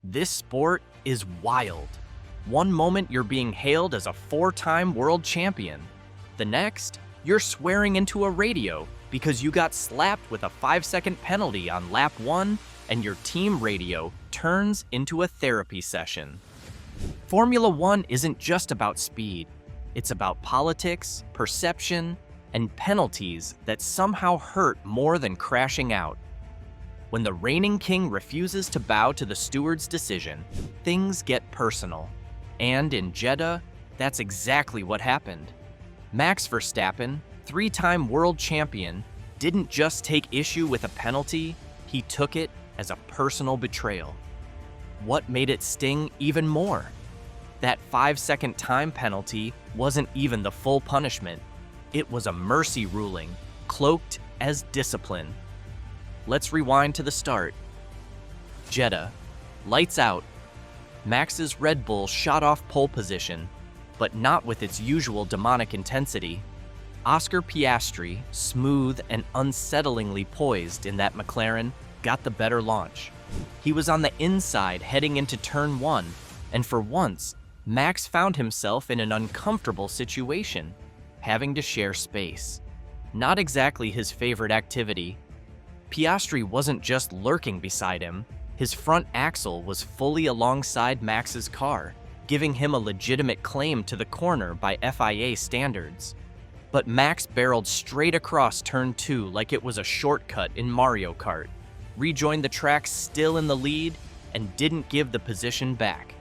This sport is wild. One moment you're being hailed as a four-time world champion. The next, you're swearing into a radio because you got slapped with a 5-second penalty on lap 1 and your team radio turns into a therapy session. Formula One isn't just about speed. It's about politics, perception, and penalties that somehow hurt more than crashing out. When the reigning king refuses to bow to the steward's decision, things get personal. And in Jeddah, that's exactly what happened. Max Verstappen, 3-time world champion, didn't just take issue with a penalty, he took it as a personal betrayal. What made it sting even more? That 5-second time penalty wasn't even the full punishment. It was a mercy ruling, cloaked as discipline. Let's rewind to the start. Jeddah. Lights out. Max's Red Bull shot off pole position, but not with its usual demonic intensity. Oscar Piastri, smooth and unsettlingly poised in that McLaren, got the better launch. He was on the inside heading into turn 1, and for once, Max found himself in an uncomfortable situation, having to share space. Not exactly his favorite activity. Piastri wasn't just lurking beside him, his front axle was fully alongside Max's car, giving him a legitimate claim to the corner by FIA standards. But Max barreled straight across turn 2 like it was a shortcut in Mario Kart, rejoined the track still in the lead, and didn't give the position back.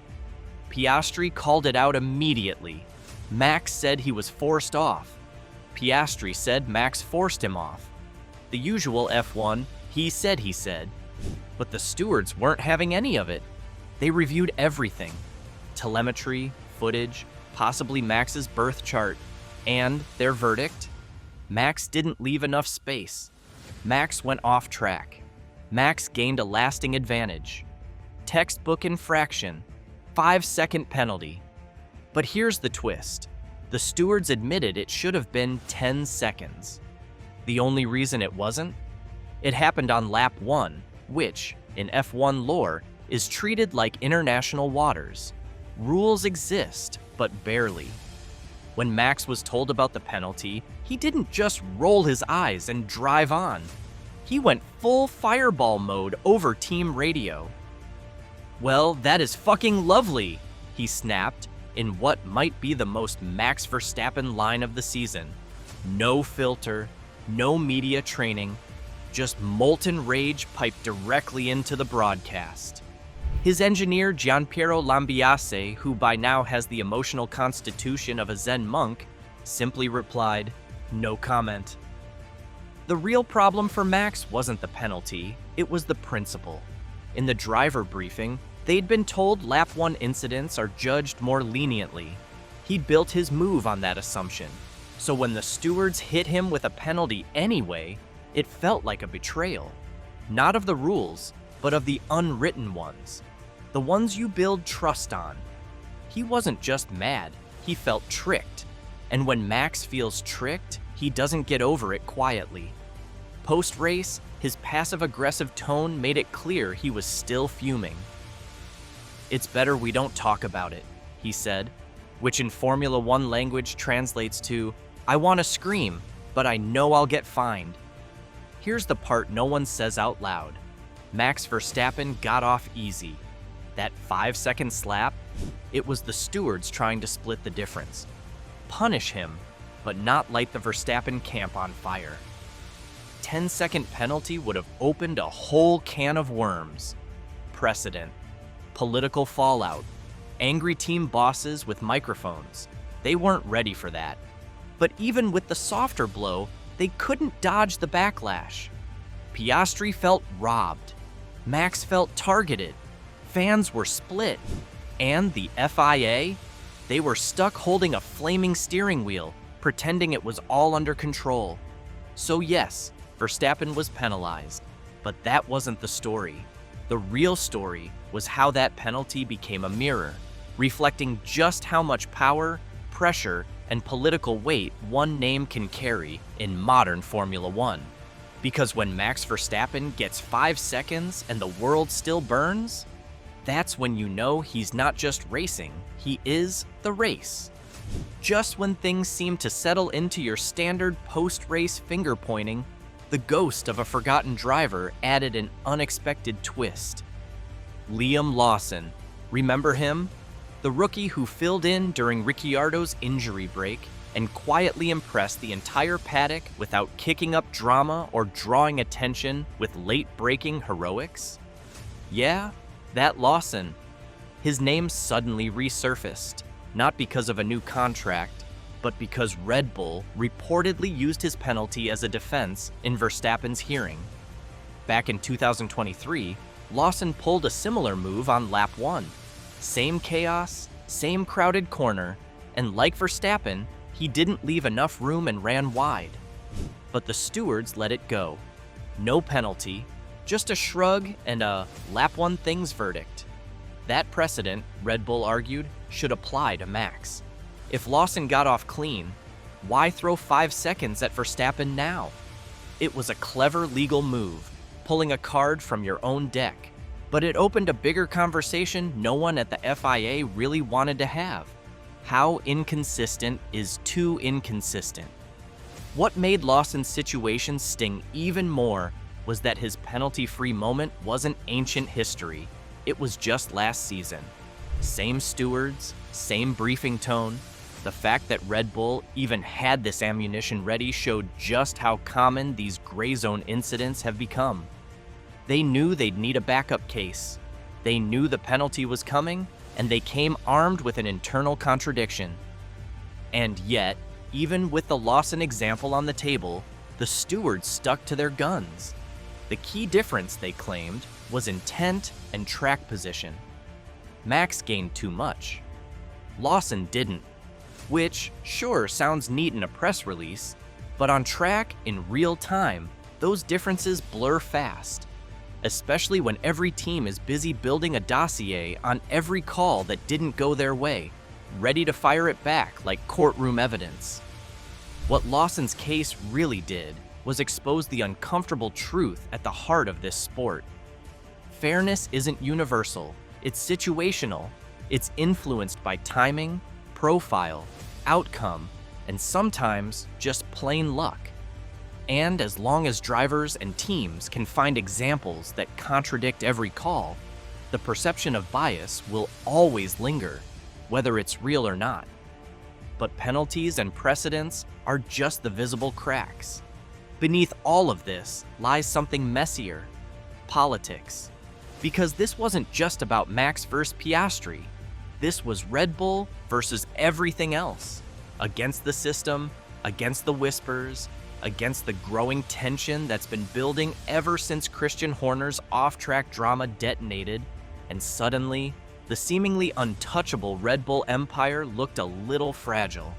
Piastri called it out immediately. Max said he was forced off. Piastri said Max forced him off. The usual F1, he said. But the stewards weren't having any of it. They reviewed everything. Telemetry, footage, possibly Max's birth chart, and their verdict? Max didn't leave enough space. Max went off track. Max gained a lasting advantage. Textbook infraction, 5-second penalty. But here's the twist. The stewards admitted it should have been 10 seconds. The only reason it wasn't? It happened on lap 1, which, in F1 lore, is treated like international waters. Rules exist, but barely. When Max was told about the penalty, he didn't just roll his eyes and drive on. He went full fireball mode over team radio. "Well, that is fucking lovely," he snapped, in what might be the most Max Verstappen line of the season. No filter, no media training, just molten rage piped directly into the broadcast. His engineer, Gianpiero Lambiase, who by now has the emotional constitution of a Zen monk, simply replied, "No comment." The real problem for Max wasn't the penalty, it was the principle. In the driver briefing, they'd been told lap 1 incidents are judged more leniently. He'd built his move on that assumption. So when the stewards hit him with a penalty anyway, it felt like a betrayal. Not of the rules, but of the unwritten ones. The ones you build trust on. He wasn't just mad, he felt tricked. And when Max feels tricked, he doesn't get over it quietly. Post-race, his passive-aggressive tone made it clear he was still fuming. "It's better we don't talk about it," he said, which in Formula One language translates to, "I want to scream, but I know I'll get fined." Here's the part no one says out loud. Max Verstappen got off easy. That 5-second slap, it was the stewards trying to split the difference. Punish him, but not light the Verstappen camp on fire. 10-second penalty would have opened a whole can of worms. Precedent, political fallout, angry team bosses with microphones. They weren't ready for that. But even with the softer blow, they couldn't dodge the backlash. Piastri felt robbed. Max felt targeted. Fans were split. And the FIA? They were stuck holding a flaming steering wheel, pretending it was all under control. So yes, Verstappen was penalized. But that wasn't the story. The real story was how that penalty became a mirror, reflecting just how much power, pressure, and political weight one name can carry in modern Formula One. Because when Max Verstappen gets 5 seconds and the world still burns, That's when you know he's not just racing, he is the race. Just when things seem to settle into your standard post-race finger-pointing, the ghost of a forgotten driver added an unexpected twist. Liam Lawson. Remember him? The rookie who filled in during Ricciardo's injury break and quietly impressed the entire paddock without kicking up drama or drawing attention with late-breaking heroics? Yeah, that Lawson. His name suddenly resurfaced, not because of a new contract, but because Red Bull reportedly used his penalty as a defense in Verstappen's hearing. Back in 2023, Lawson pulled a similar move on lap 1. Same chaos, same crowded corner, and like Verstappen, he didn't leave enough room and ran wide. But the stewards let it go. No penalty, just a shrug and a lap 1 things verdict. That precedent, Red Bull argued, should apply to Max. If Lawson got off clean, why throw 5 seconds at Verstappen now? It was a clever legal move, pulling a card from your own deck, but it opened a bigger conversation no one at the FIA really wanted to have. How inconsistent is too inconsistent? What made Lawson's situation sting even more was that his penalty-free moment wasn't ancient history. It was just last season. Same stewards, same briefing tone. The fact that Red Bull even had this ammunition ready showed just how common these gray zone incidents have become. They knew they'd need a backup case. They knew the penalty was coming, and they came armed with an internal contradiction. And yet, even with the Lawson example on the table, the stewards stuck to their guns. The key difference, they claimed, was intent and track position. Max gained too much. Lawson didn't, which sure sounds neat in a press release, but on track in real time, those differences blur fast, especially when every team is busy building a dossier on every call that didn't go their way, ready to fire it back like courtroom evidence. What Lawson's case really did was expose the uncomfortable truth at the heart of this sport. Fairness isn't universal, it's situational. It's influenced by timing, profile, outcome, and sometimes just plain luck. And as long as drivers and teams can find examples that contradict every call, the perception of bias will always linger, whether it's real or not. But penalties and precedents are just the visible cracks. Beneath all of this lies something messier: politics. Because this wasn't just about Max versus Pastri. This was Red Bull versus everything else. Against the system, against the whispers, against the growing tension that's been building ever since Christian Horner's off-track drama detonated, and suddenly, the seemingly untouchable Red Bull empire looked a little fragile.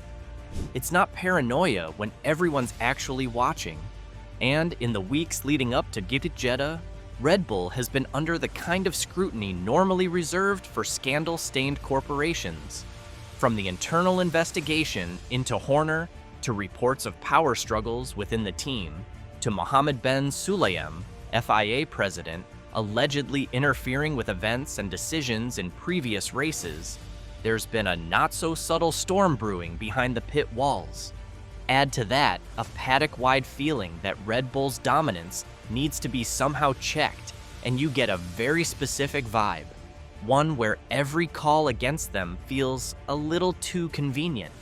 It's not paranoia when everyone's actually watching. And in the weeks leading up to Jeddah, Red Bull has been under the kind of scrutiny normally reserved for scandal-stained corporations. From the internal investigation into Horner, to reports of power struggles within the team, to Mohammed bin Sulayem, FIA president, allegedly interfering with events and decisions in previous races, there's been a not-so-subtle storm brewing behind the pit walls. Add to that a paddock-wide feeling that Red Bull's dominance needs to be somehow checked, and you get a very specific vibe, one where every call against them feels a little too convenient.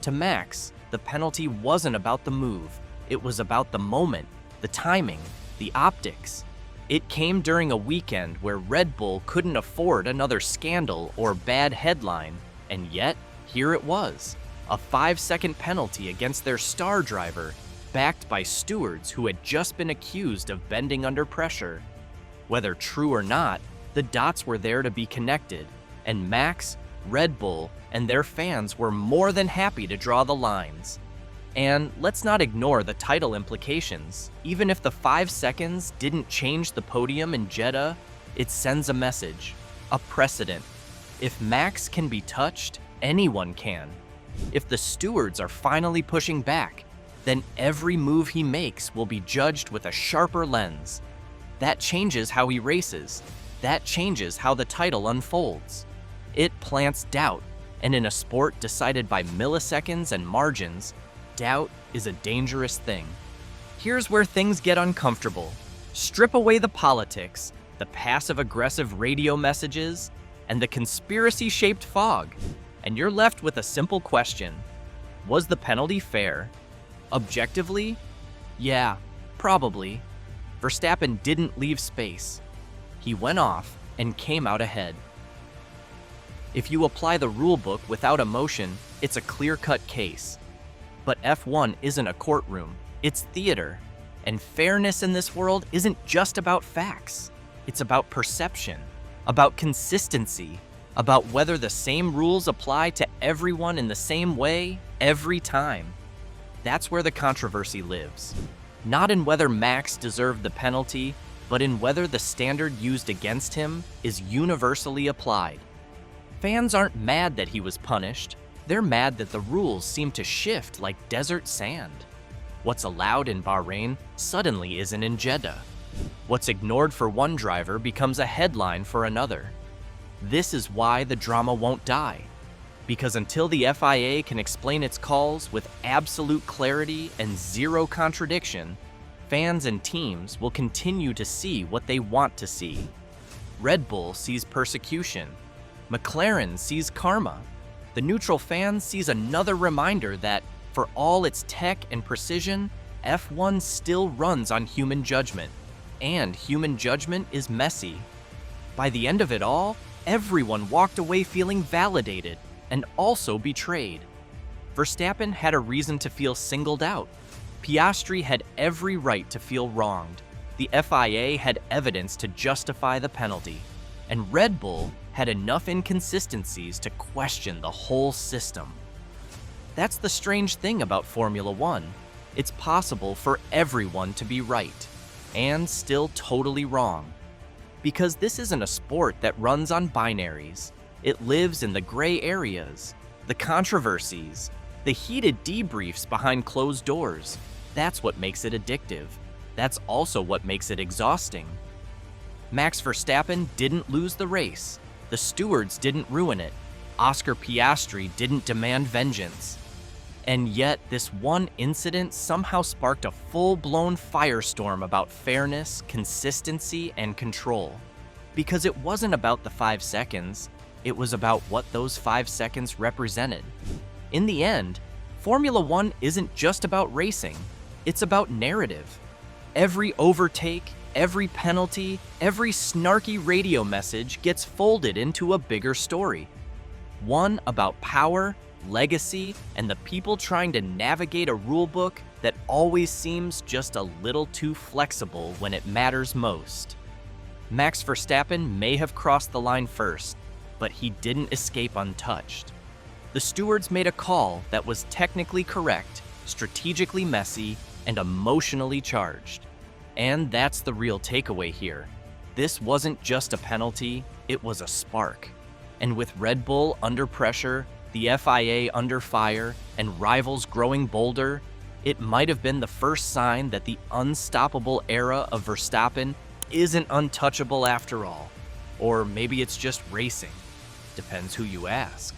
To Max, the penalty wasn't about the move, it was about the moment, the timing, the optics. It came during a weekend where Red Bull couldn't afford another scandal or bad headline, and yet, here it was, a 5-second penalty against their star driver, backed by stewards who had just been accused of bending under pressure. Whether true or not, the dots were there to be connected, and Max, Red Bull, and their fans were more than happy to draw the lines. And let's not ignore the title implications. Even if the 5 seconds didn't change the podium in Jeddah, it sends a message, a precedent. If Max can be touched, anyone can. If the stewards are finally pushing back, then every move he makes will be judged with a sharper lens. That changes how he races. that changes how the title unfolds. It plants doubt, and in a sport decided by milliseconds and margins, doubt is a dangerous thing. Here's where things get uncomfortable. Strip away the politics, the passive-aggressive radio messages, and the conspiracy-shaped fog, and you're left with a simple question. Was the penalty fair? Objectively? Yeah, probably. Verstappen didn't leave space. He went off and came out ahead. If you apply the rulebook without emotion, it's a clear-cut case. But F1 isn't a courtroom, it's theater. And fairness in this world isn't just about facts. It's about perception, about consistency, about whether the same rules apply to everyone in the same way every time. That's where the controversy lives. Not in whether Max deserved the penalty, but in whether the standard used against him is universally applied. Fans aren't mad that he was punished. They're mad that the rules seem to shift like desert sand. What's allowed in Bahrain suddenly isn't in Jeddah. What's ignored for one driver becomes a headline for another. This is why the drama won't die. Because until the FIA can explain its calls with absolute clarity and zero contradiction, fans and teams will continue to see what they want to see. Red Bull sees persecution. McLaren sees karma. The neutral fan sees another reminder that, for all its tech and precision, F1 still runs on human judgment. And human judgment is messy. By the end of it all, everyone walked away feeling validated and also betrayed. Verstappen had a reason to feel singled out. Pastri had every right to feel wronged. The FIA had evidence to justify the penalty. And Red Bull had enough inconsistencies to question the whole system. That's the strange thing about Formula One. It's possible for everyone to be right, and still totally wrong. Because this isn't a sport that runs on binaries. It lives in the gray areas, the controversies, the heated debriefs behind closed doors. That's what makes it addictive. That's also what makes it exhausting. Max Verstappen didn't lose the race. The stewards didn't ruin it. Oscar Piastri didn't demand vengeance. And yet, this one incident somehow sparked a full-blown firestorm about fairness, consistency, and control. Because it wasn't about the 5 seconds, it was about what those 5 seconds represented. In the end, Formula One isn't just about racing, it's about narrative. Every overtake, every penalty, every snarky radio message gets folded into a bigger story. One about power, legacy, and the people trying to navigate a rulebook that always seems just a little too flexible when it matters most. Max Verstappen may have crossed the line first, but he didn't escape untouched. The stewards made a call that was technically correct, strategically messy, and emotionally charged. And that's the real takeaway here. This wasn't just a penalty, it was a spark. And with Red Bull under pressure, the FIA under fire, and rivals growing bolder, it might have been the first sign that the unstoppable era of Verstappen isn't untouchable after all. Or maybe it's just racing. Depends who you ask.